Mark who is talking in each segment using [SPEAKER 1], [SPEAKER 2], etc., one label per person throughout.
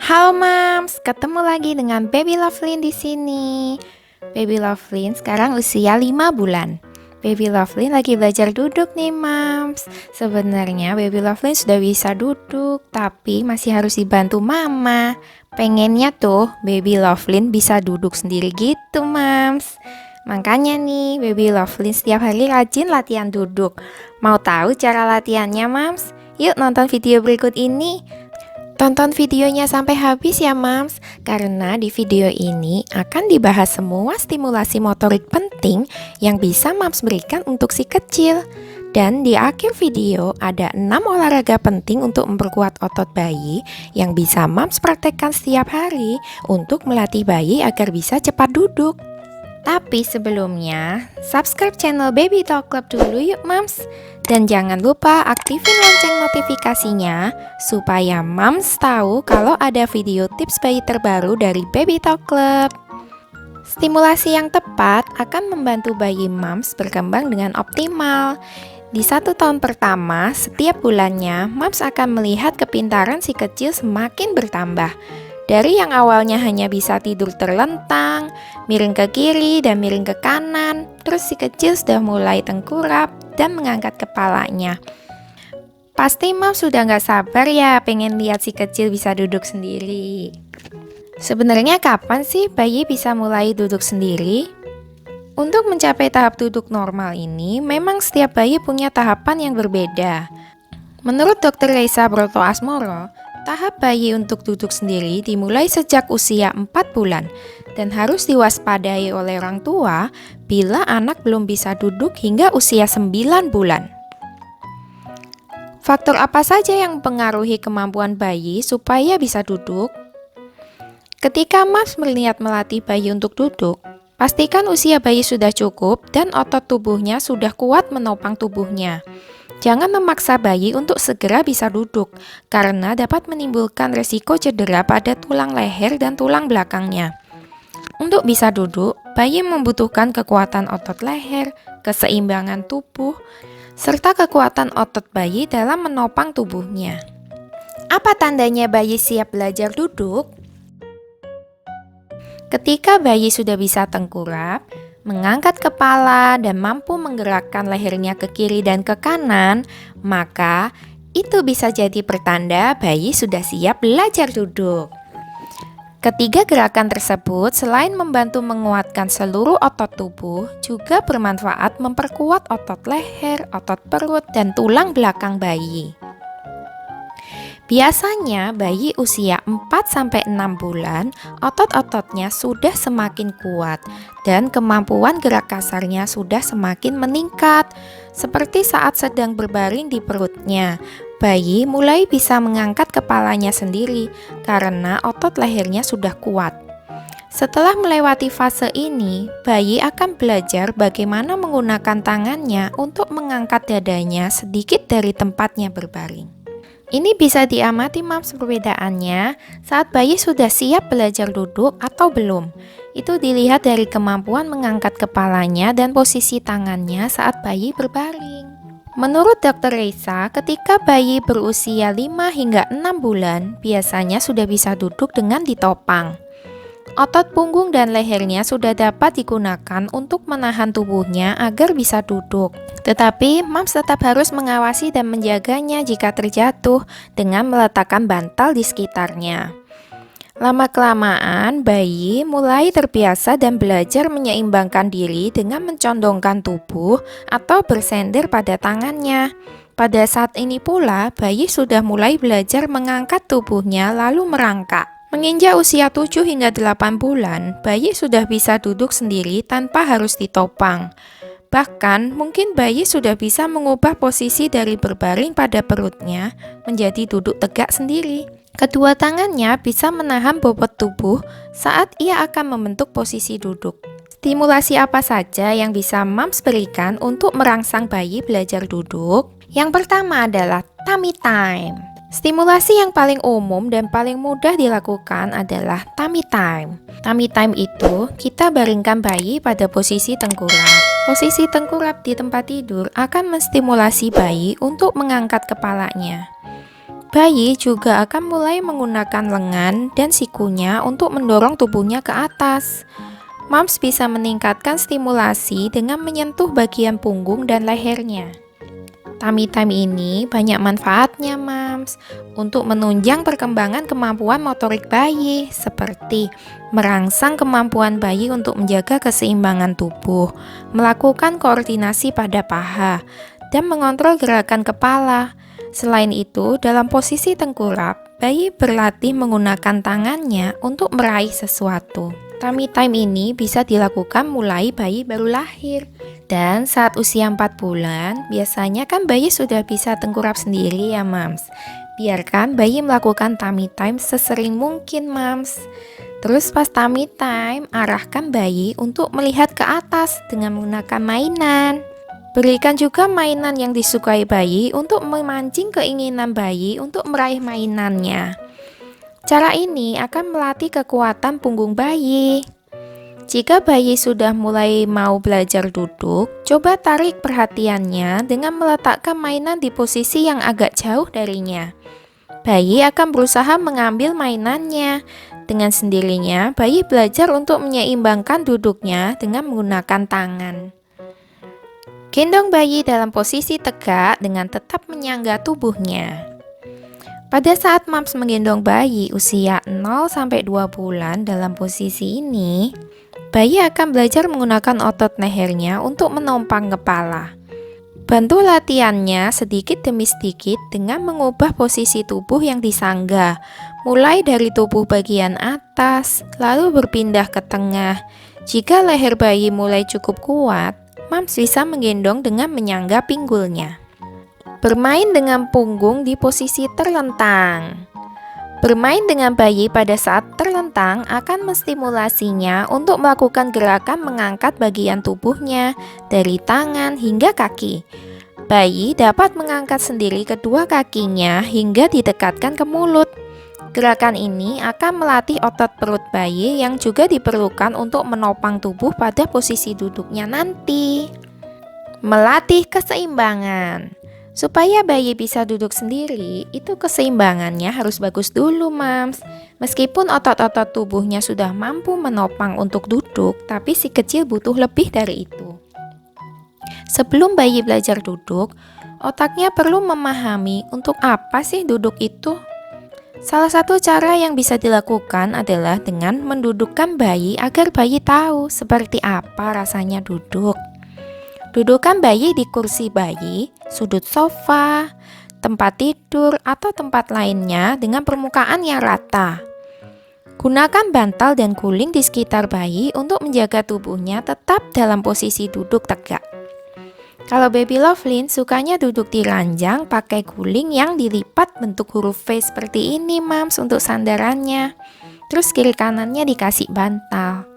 [SPEAKER 1] Halo Mams, ketemu lagi dengan Baby Lovelyn di sini. Baby Lovelyn sekarang usia 5 bulan. Baby Lovelyn lagi belajar duduk nih Mams. Sebenarnya Baby Lovelyn sudah bisa duduk, tapi masih harus dibantu Mama. Pengennya tuh Baby Lovelyn bisa duduk sendiri gitu Mams. Makanya nih Baby Lovelyn setiap hari rajin latihan duduk. Mau tahu cara latihannya Mams? Yuk nonton video berikut ini. Tonton videonya sampai habis ya Mams, karena di video ini akan dibahas semua stimulasi motorik penting yang bisa Mams berikan untuk si kecil. Dan di akhir video ada 6 olahraga penting untuk memperkuat otot bayi yang bisa Mams praktekkan setiap hari untuk melatih bayi agar bisa cepat duduk. Tapi sebelumnya, subscribe channel Baby Talk Club dulu yuk Mams. Dan jangan lupa aktifin lonceng notifikasinya supaya Mams tahu kalau ada video tips bayi terbaru dari Baby Talk Club. Stimulasi yang tepat akan membantu bayi Mams berkembang dengan optimal. Di 1 tahun pertama, setiap bulannya Mams akan melihat kepintaran si kecil semakin bertambah. Dari yang awalnya hanya bisa tidur terlentang, miring ke kiri dan miring ke kanan, terus si kecil sudah mulai tengkurap dan mengangkat kepalanya. Pasti Mams sudah gak sabar ya pengen lihat si kecil bisa duduk sendiri. Sebenarnya kapan sih bayi bisa mulai duduk sendiri? Untuk mencapai tahap duduk normal ini, memang setiap bayi punya tahapan yang berbeda. Menurut Dr. Reisa Broto Asmoro, tahap bayi untuk duduk sendiri dimulai sejak usia 4 bulan dan harus diwaspadai oleh orang tua bila anak belum bisa duduk hingga usia 9 bulan. Faktor apa saja yang mempengaruhi kemampuan bayi supaya bisa duduk? Ketika Mams berniat melatih bayi untuk duduk, pastikan usia bayi sudah cukup dan otot tubuhnya sudah kuat menopang tubuhnya. Jangan memaksa bayi untuk segera bisa duduk, karena dapat menimbulkan resiko cedera pada tulang leher dan tulang belakangnya. Untuk bisa duduk, bayi membutuhkan kekuatan otot leher, keseimbangan tubuh, serta kekuatan otot bayi dalam menopang tubuhnya. Apa tandanya bayi siap belajar duduk? Ketika bayi sudah bisa tengkurap, mengangkat kepala dan mampu menggerakkan lehernya ke kiri dan ke kanan, maka itu bisa jadi pertanda bayi sudah siap belajar duduk. Ketiga gerakan tersebut selain membantu menguatkan seluruh otot tubuh, juga bermanfaat memperkuat otot leher, otot perut, dan tulang belakang bayi. Biasanya bayi usia 4-6 bulan, otot-ototnya sudah semakin kuat dan kemampuan gerak kasarnya sudah semakin meningkat. Seperti saat sedang berbaring di perutnya, bayi mulai bisa mengangkat kepalanya sendiri karena otot lehernya sudah kuat. Setelah melewati fase ini, bayi akan belajar bagaimana menggunakan tangannya untuk mengangkat dadanya sedikit dari tempatnya berbaring. Ini bisa diamati Mams perbedaannya saat bayi sudah siap belajar duduk atau belum. Itu dilihat dari kemampuan mengangkat kepalanya dan posisi tangannya saat bayi berbaring. Menurut Dr. Reisa, ketika bayi berusia 5 hingga 6 bulan, biasanya sudah bisa duduk dengan ditopang. Otot punggung dan lehernya sudah dapat digunakan untuk menahan tubuhnya agar bisa duduk. Tetapi Mams tetap harus mengawasi dan menjaganya jika terjatuh dengan meletakkan bantal di sekitarnya. Lama-kelamaan, bayi mulai terbiasa dan belajar menyeimbangkan diri dengan mencondongkan tubuh atau bersender pada tangannya. Pada saat ini pula, bayi sudah mulai belajar mengangkat tubuhnya lalu merangkak. Menginjak usia 7 hingga 8 bulan, bayi sudah bisa duduk sendiri tanpa harus ditopang. Bahkan, mungkin bayi sudah bisa mengubah posisi dari berbaring pada perutnya menjadi duduk tegak sendiri. Kedua tangannya bisa menahan bobot tubuh saat ia akan membentuk posisi duduk. Stimulasi apa saja yang bisa Mams berikan untuk merangsang bayi belajar duduk? Yang pertama adalah tummy time. Stimulasi yang paling umum dan paling mudah dilakukan adalah tummy time. Tummy time itu kita baringkan bayi pada posisi tengkurap. Posisi tengkurap di tempat tidur akan menstimulasi bayi untuk mengangkat kepalanya. Bayi juga akan mulai menggunakan lengan dan sikunya untuk mendorong tubuhnya ke atas. Mams bisa meningkatkan stimulasi dengan menyentuh bagian punggung dan lehernya. Tummy time ini banyak manfaatnya, Mams, untuk menunjang perkembangan kemampuan motorik bayi, seperti merangsang kemampuan bayi untuk menjaga keseimbangan tubuh, melakukan koordinasi pada paha, dan mengontrol gerakan kepala. Selain itu, dalam posisi tengkurap, bayi berlatih menggunakan tangannya untuk meraih sesuatu. Tummy time ini bisa dilakukan mulai bayi baru lahir. Dan saat usia 4 bulan, biasanya kan bayi sudah bisa tengkurap sendiri ya, Mams. Biarkan bayi melakukan tummy time sesering mungkin, Mams. Terus pas tummy time, arahkan bayi untuk melihat ke atas dengan menggunakan mainan. Berikan juga mainan yang disukai bayi untuk memancing keinginan bayi untuk meraih mainannya. Cara ini akan melatih kekuatan punggung bayi. Jika bayi sudah mulai mau belajar duduk, coba tarik perhatiannya dengan meletakkan mainan di posisi yang agak jauh darinya. Bayi akan berusaha mengambil mainannya. Dengan sendirinya, bayi belajar untuk menyeimbangkan duduknya dengan menggunakan tangan. Gendong bayi dalam posisi tegak dengan tetap menyangga tubuhnya. Pada saat Mams menggendong bayi usia 0-2 bulan dalam posisi ini, bayi akan belajar menggunakan otot lehernya untuk menompang kepala. Bantu latihannya sedikit demi sedikit dengan mengubah posisi tubuh yang disangga, mulai dari tubuh bagian atas, lalu berpindah ke tengah. Jika leher bayi mulai cukup kuat, Mams bisa menggendong dengan menyangga pinggulnya. Bermain dengan punggung di posisi terlentang. Bermain dengan bayi pada saat terlentang akan menstimulasinya untuk melakukan gerakan mengangkat bagian tubuhnya dari tangan hingga kaki. Bayi dapat mengangkat sendiri kedua kakinya hingga didekatkan ke mulut. Gerakan ini akan melatih otot perut bayi yang juga diperlukan untuk menopang tubuh pada posisi duduknya nanti. Melatih keseimbangan. Supaya bayi bisa duduk sendiri, itu keseimbangannya harus bagus dulu, Mams. Meskipun otot-otot tubuhnya sudah mampu menopang untuk duduk, tapi si kecil butuh lebih dari itu. Sebelum bayi belajar duduk, otaknya perlu memahami untuk apa sih duduk itu. Salah satu cara yang bisa dilakukan adalah dengan mendudukkan bayi agar bayi tahu seperti apa rasanya duduk. Dudukkan bayi di kursi bayi, sudut sofa, tempat tidur, atau tempat lainnya dengan permukaan yang rata. Gunakan bantal dan guling di sekitar bayi untuk menjaga tubuhnya tetap dalam posisi duduk tegak. Kalau baby Lovelin sukanya duduk di ranjang pakai guling yang dilipat bentuk huruf V seperti ini, Mams, untuk sandarannya. Terus kiri kanannya dikasih bantal.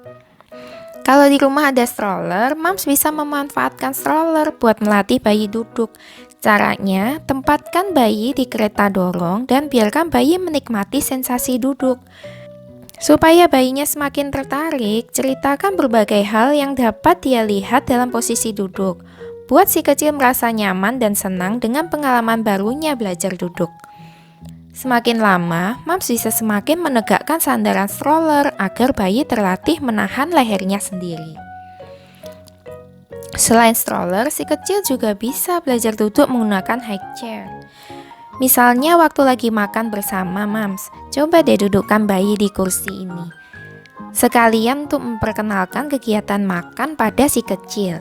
[SPEAKER 1] Kalau di rumah ada stroller, Mams bisa memanfaatkan stroller buat melatih bayi duduk. Caranya, tempatkan bayi di kereta dorong dan biarkan bayi menikmati sensasi duduk. Supaya bayinya semakin tertarik, ceritakan berbagai hal yang dapat dia lihat dalam posisi duduk. Buat si kecil merasa nyaman dan senang dengan pengalaman barunya belajar duduk. Semakin lama, Mams bisa semakin menegakkan sandaran stroller agar bayi terlatih menahan lehernya sendiri. Selain stroller, si kecil juga bisa belajar duduk menggunakan high chair. Misalnya waktu lagi makan bersama Mams, coba deh dudukkan bayi di kursi ini. Sekalian untuk memperkenalkan kegiatan makan pada si kecil.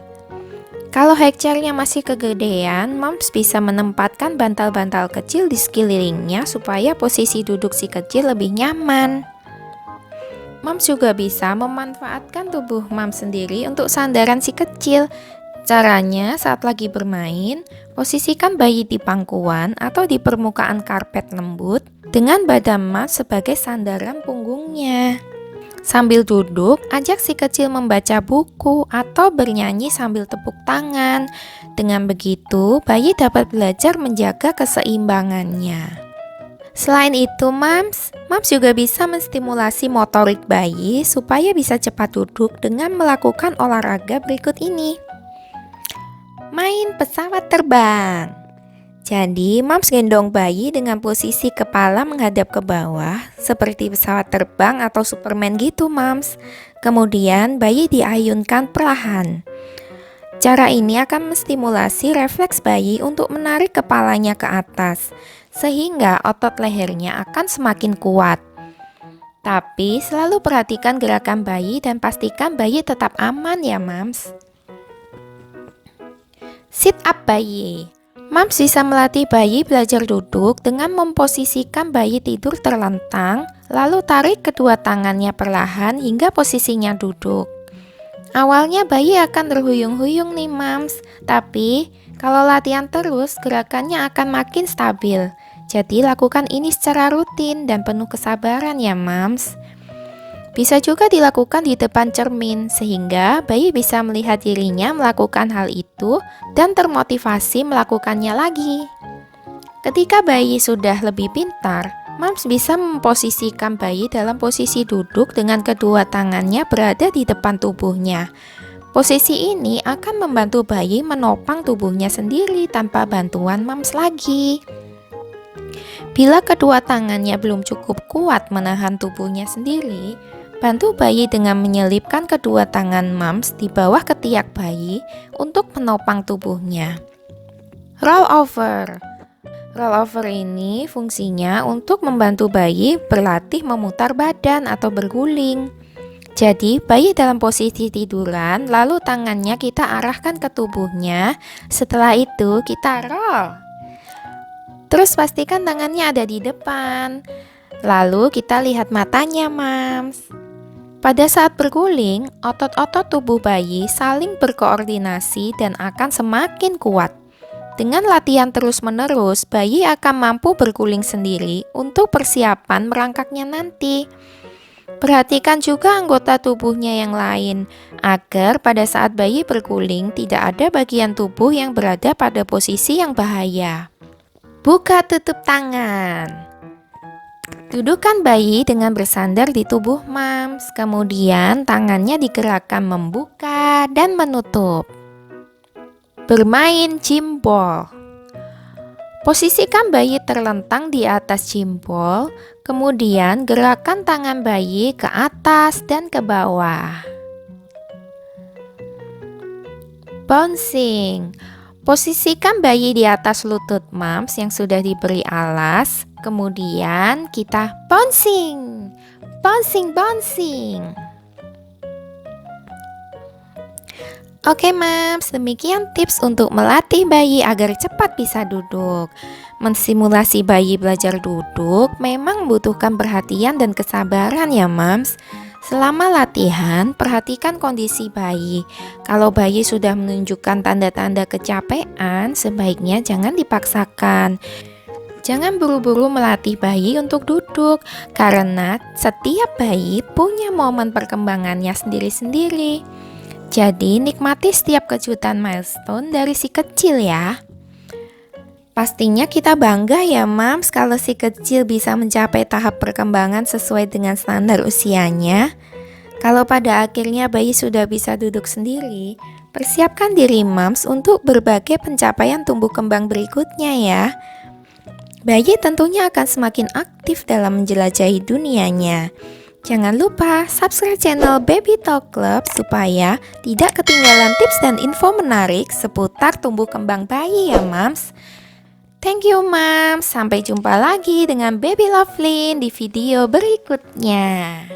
[SPEAKER 1] Kalau high chair-nya masih kegedean, Mams bisa menempatkan bantal-bantal kecil di sekelilingnya supaya posisi duduk si kecil lebih nyaman. Mams juga bisa memanfaatkan tubuh Mams sendiri untuk sandaran si kecil. Caranya saat lagi bermain, posisikan bayi di pangkuan atau di permukaan karpet lembut dengan badan Mams sebagai sandaran punggungnya. Sambil duduk, ajak si kecil membaca buku atau bernyanyi sambil tepuk tangan. Dengan begitu, bayi dapat belajar menjaga keseimbangannya. Selain itu, Mams juga bisa menstimulasi motorik bayi supaya bisa cepat duduk dengan melakukan olahraga berikut ini. Main pesawat terbang. Jadi, Mams gendong bayi dengan posisi kepala menghadap ke bawah, seperti pesawat terbang atau Superman gitu, Mams. Kemudian, bayi diayunkan perlahan. Cara ini akan menstimulasi refleks bayi untuk menarik kepalanya ke atas, sehingga otot lehernya akan semakin kuat. Tapi, selalu perhatikan gerakan bayi dan pastikan bayi tetap aman ya, Mams. Sit up bayi. Mams bisa melatih bayi belajar duduk dengan memposisikan bayi tidur terlentang, lalu tarik kedua tangannya perlahan hingga posisinya duduk. Awalnya bayi akan terhuyung-huyung nih Mams, tapi kalau latihan terus gerakannya akan makin stabil. Jadi lakukan ini secara rutin dan penuh kesabaran ya Mams. Bisa juga dilakukan di depan cermin, sehingga bayi bisa melihat dirinya melakukan hal itu dan termotivasi melakukannya lagi. Ketika bayi sudah lebih pintar, Mams bisa memposisikan bayi dalam posisi duduk dengan kedua tangannya berada di depan tubuhnya. Posisi ini akan membantu bayi menopang tubuhnya sendiri tanpa bantuan Mams lagi. Bila kedua tangannya belum cukup kuat menahan tubuhnya sendiri, bantu bayi dengan menyelipkan kedua tangan Mams di bawah ketiak bayi untuk menopang tubuhnya. Roll over. Roll over ini fungsinya untuk membantu bayi berlatih memutar badan atau berguling. Jadi, bayi dalam posisi tiduran, lalu tangannya kita arahkan ke tubuhnya. Setelah itu, kita roll. Terus pastikan tangannya ada di depan. Lalu kita lihat matanya, Mams. Pada saat berguling, otot-otot tubuh bayi saling berkoordinasi dan akan semakin kuat. Dengan latihan terus-menerus, bayi akan mampu berguling sendiri untuk persiapan merangkaknya nanti. Perhatikan juga anggota tubuhnya yang lain, agar pada saat bayi berguling tidak ada bagian tubuh yang berada pada posisi yang bahaya. Buka tutup tangan. Dudukkan bayi dengan bersandar di tubuh Mams, kemudian tangannya digerakkan membuka dan menutup. Bermain jimbol. Posisikan bayi terlentang di atas jimbol, kemudian gerakan tangan bayi ke atas dan ke bawah. Bouncing. Posisikan bayi di atas lutut Mams yang sudah diberi alas, kemudian kita bouncing. Bouncing, bouncing. Oke Mams, demikian tips untuk melatih bayi agar cepat bisa duduk. Mensimulasi bayi belajar duduk memang membutuhkan perhatian dan kesabaran ya Mams. Selama latihan, perhatikan kondisi bayi. Kalau bayi sudah menunjukkan tanda-tanda kecapean, sebaiknya jangan dipaksakan. Jangan buru-buru melatih bayi untuk duduk, karena setiap bayi punya momen perkembangannya sendiri-sendiri. Jadi nikmati setiap kejutan milestone dari si kecil ya. Pastinya kita bangga ya Mams kalau si kecil bisa mencapai tahap perkembangan sesuai dengan standar usianya. Kalau pada akhirnya bayi sudah bisa duduk sendiri, persiapkan diri Mams untuk berbagai pencapaian tumbuh kembang berikutnya ya. Bayi tentunya akan semakin aktif dalam menjelajahi dunianya. Jangan lupa subscribe channel Baby Talk Club supaya tidak ketinggalan tips dan info menarik seputar tumbuh kembang bayi ya Mams. Thank you Mams, sampai jumpa lagi dengan Baby Lovelyn di video berikutnya.